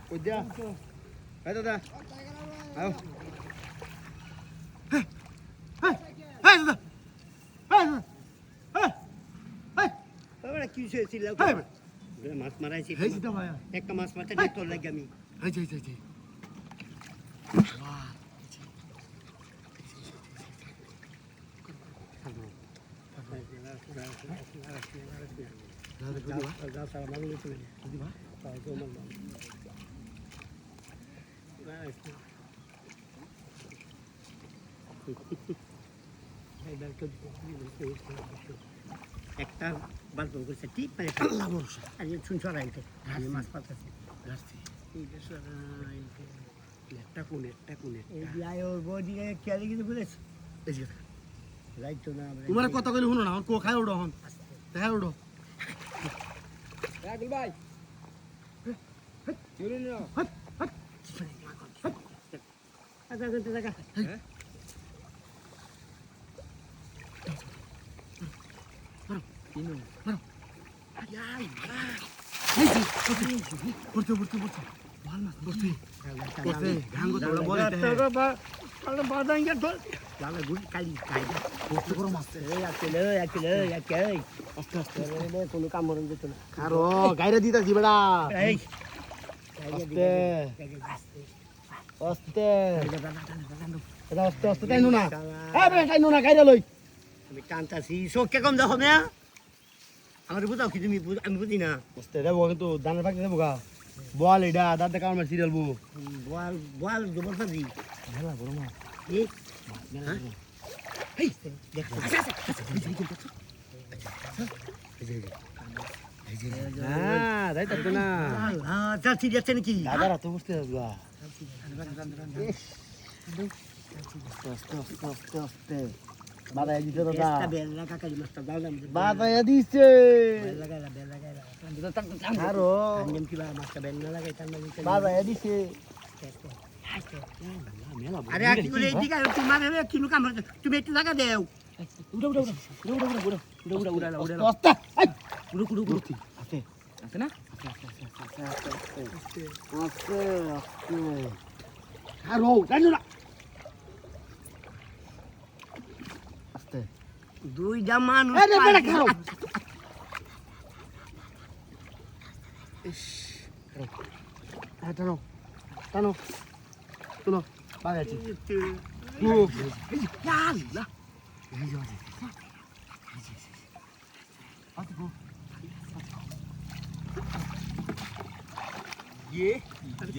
কই দিয়া এই দাদা আও হে হে হে দাদা হে হে তোরা কি হয়েছিল মাছ মারাইছি হে জিদা ভাই একটা মাছ মারতে তোর লাগে আমি হে হে হে বাহ একটা বাল্ব করছে টিপ মানে আর শুনছো রাইতে আমি মাছ পাতাছি একটা কোন এই বিয়ায় ওর বডি খেয়ালি কিন্তু বুঝেছ রাইতো না তোমার কথা কইলে শুনো না কো খাই ওড়ো হন খাই ওড়ো রাগুল ভাই চুরি নিও আচ্ছা আচ্ছা দেখা মারো এই জি পড়তে ভাল মাছ পড়তে গাঙ্গো তোড়া বলতে আরে বাদান গেল তো লালা গুড কালি কাইদা পড়তে করো মাছ এই আকেলে আস্তে আস্তে রে কোনো কাম মরন যেত না কারো গাইরা দিতাছি বেড়া এই আস্তে আস্তে আস্তে তাইনো না এই বে তাইনো না গাইরা লই আমি টানতাছি শোকে কম দেখো না আমার বুঝাও কি তুমি আমি বুঝি না আস্তে রে বল কিন্তু দানের ফাঁকি দেবো গা বল এটা দাদা কামার সিরিয়াল বউ বল জবর ফাজি ভালো বড় মাছ এই এই দেখ হ্যাঁ তাই তো না চল ঠিক আছে নাকি দাদারা তো বুঝতে পারবো আস্তে বাদায় দিছে দাদা বেলা কাকারি মাছটা দাও না বাদায় দিছে বেলা আরো আনলাম কি মাছটা বেলা লাগাই তার মানে বাদায় দিছে আরে কি করে এদিকে তুমি মানে কিলো কাম তুমি একটু লাগা দেও উড়া আস্তে আস্তে আছে না আস্তে আরো জানো না আস্তে দুইটা মানুষ এই রে বেটা খাও টানো তুলো বাগাইছি ये